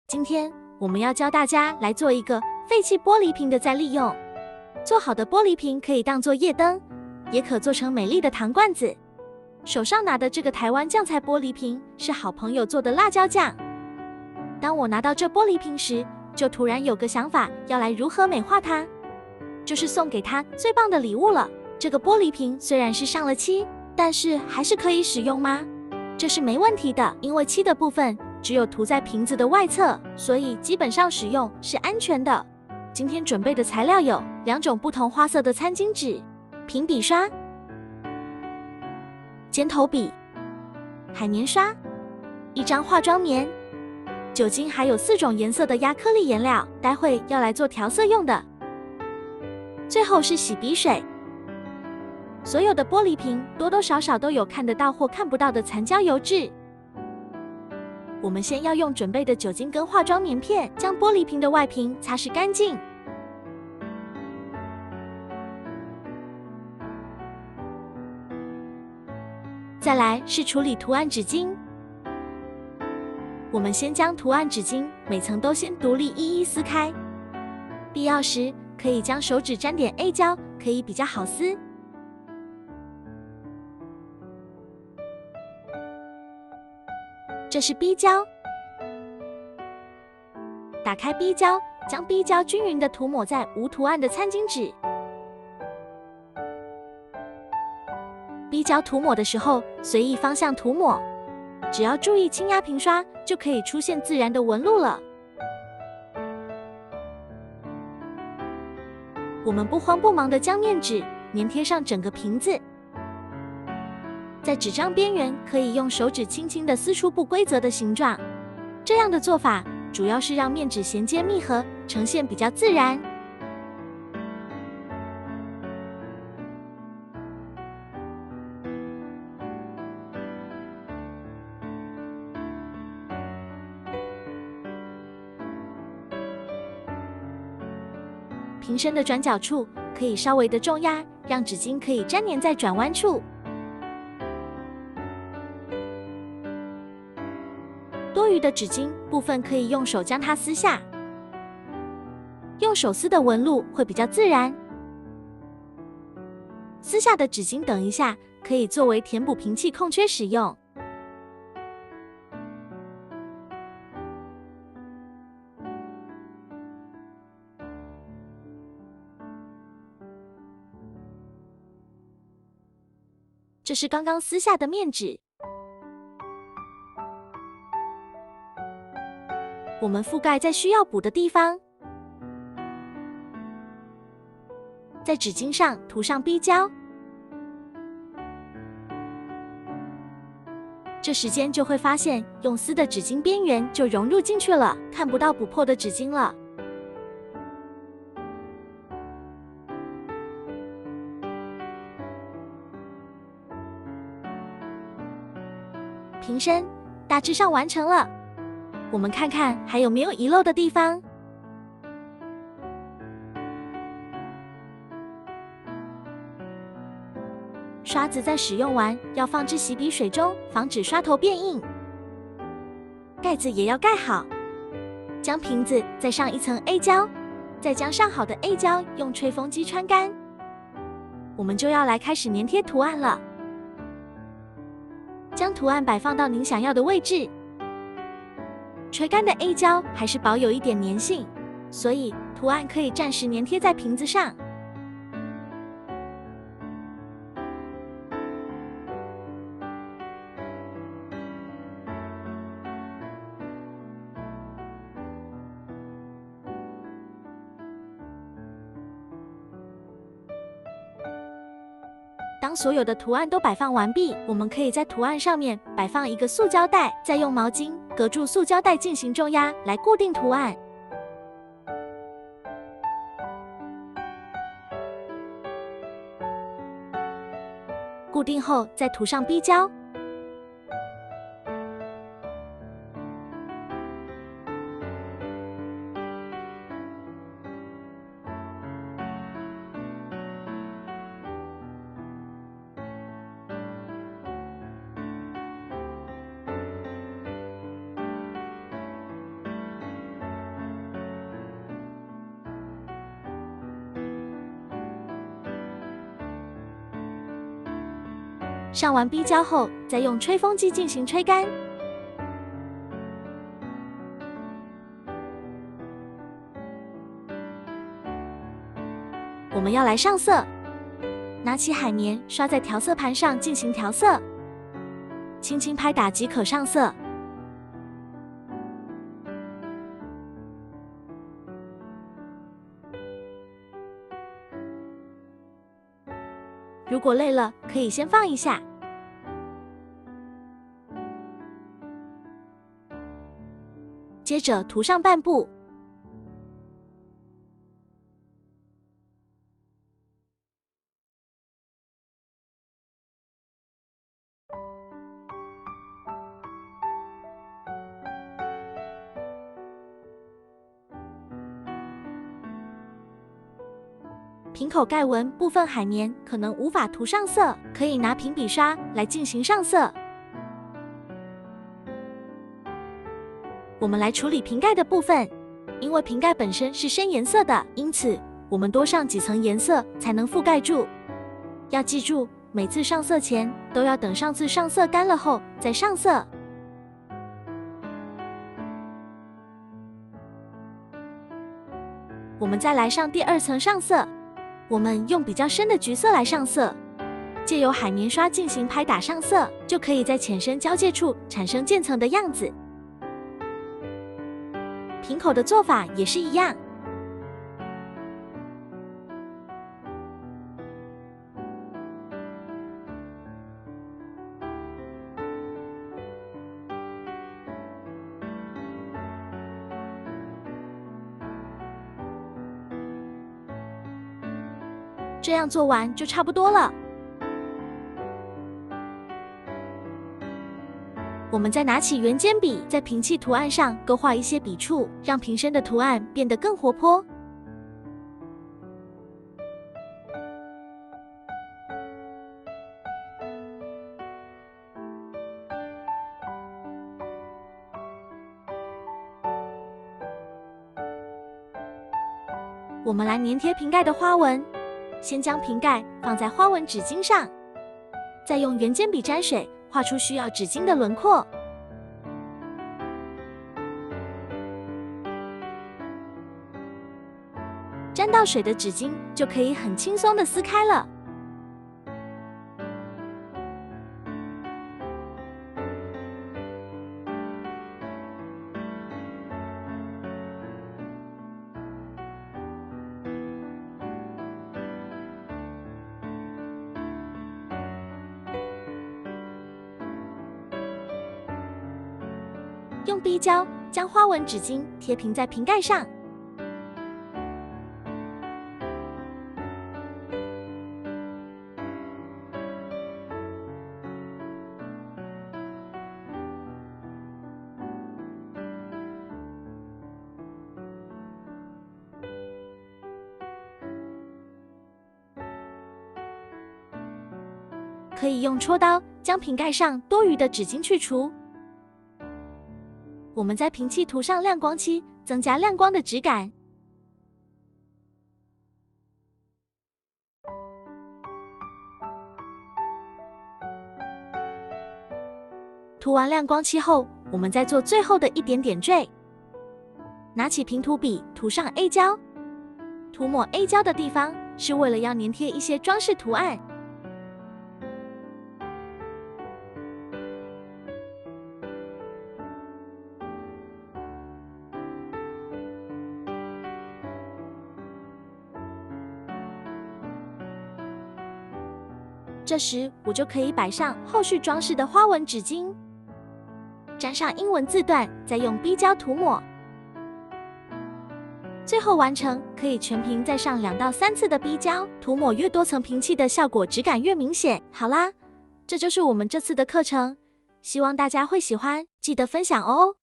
今天我们要教大家来做一个废弃玻璃瓶的再利用。做好的玻璃瓶可以当做夜灯，也可做成美丽的糖罐子。手上拿的这个台湾酱菜玻璃瓶是好朋友做的辣椒酱。当我拿到这玻璃瓶时，就突然有个想法，要来如何美化它，就是送给他最棒的礼物了。这个玻璃瓶虽然是上了漆，但是还是可以使用吗？这是没问题的，因为漆的部分只有涂在瓶子的外侧，所以基本上使用是安全的。今天准备的材料有2种不同花色的餐巾纸、平底刷、尖头笔、海绵刷、1张化妆棉、酒精，还有4种颜色的亚克力颜料，待会要来做调色用的。最后是洗笔水。所有的玻璃瓶多多少少都有看得到或看不到的残胶油质。我们先要用准备的酒精跟化妆棉片将玻璃瓶的外瓶擦拭干净。再来是处理图案纸巾。我们先将图案纸巾每层都先独立一一撕开，必要时可以将手指沾点 A 胶，可以比较好撕。这是 B 胶，打开 B 胶，将 B 胶均匀地涂抹在无图案的餐巾纸。B 胶涂抹的时候，随意方向涂抹，只要注意轻压平刷，就可以出现自然的纹路了。我们不慌不忙地将面纸粘贴上整个瓶子。在纸张边缘可以用手指轻轻地撕出不规则的形状，这样的做法主要是让面纸衔接密合，呈现比较自然。瓶身的转角处可以稍微的重压，让纸巾可以粘黏在转弯处。多余的纸巾部分可以用手将它撕下，用手撕的纹路会比较自然。撕下的纸巾等一下可以作为填补瓶器空缺使用。这是刚刚撕下的面纸。我们覆盖在需要补的地方，在纸巾上涂上 B 胶，这时间就会发现用撕的纸巾边缘就融入进去了，看不到补破的纸巾了。瓶身大致上完成了。我们看看还有没有遗漏的地方。刷子在使用完要放置洗笔水中，防止刷头变硬。盖子也要盖好。将瓶子再上1层 A 胶，再将上好的 A 胶用吹风机吹干。我们就要来开始粘贴图案了。将图案摆放到您想要的位置。吹干的 A 胶还是保有一点粘性，所以图案可以暂时粘贴在瓶子上。当所有的图案都摆放完毕，我们可以在图案上面摆放一个塑胶袋，再用毛巾隔住塑胶袋进行重压来固定图案。固定后再涂上 B 胶。上完 B 胶后，再用吹风机进行吹干。我们要来上色，拿起海绵刷在调色盘上进行调色，轻轻拍打即可上色。如果累了，可以先放一下。接着涂上半部。瓶口盖纹部分海绵可能无法涂上色，可以拿平笔刷来进行上色。我们来处理瓶盖的部分，因为瓶盖本身是深颜色的，因此我们多上几层颜色才能覆盖住。要记住，每次上色前都要等上次上色干了后再上色。我们再来上第2层上色。我们用比较深的橘色来上色，借由海绵刷进行拍打上色，就可以在浅深交界处产生渐层的样子。瓶口的做法也是一样。这样做完就差不多了。我们再拿起圆尖笔，在瓶器图案上勾画一些笔触，让瓶身的图案变得更活泼。我们来粘贴瓶盖的花纹。先将瓶盖放在花纹纸巾上，再用圆尖笔沾水画出需要纸巾的轮廓。沾到水的纸巾就可以很轻松地撕开了。用 B 胶将花纹纸巾贴平在瓶盖上。可以用戳刀将瓶盖上多余的纸巾去除。我们在瓶器涂上亮光漆，增加亮光的质感。涂完亮光漆后，我们再做最后的一点点缀。拿起平涂笔，涂上 A 胶。涂抹 A 胶的地方是为了要粘贴一些装饰图案。这时我就可以摆上后续装饰的花纹纸巾，沾上英文字段，再用 B 胶涂抹。最后完成，可以全瓶再上2到3次的 B 胶，涂抹越多层瓶器的效果质感越明显。好啦，这就是我们这次的课程，希望大家会喜欢，记得分享哦。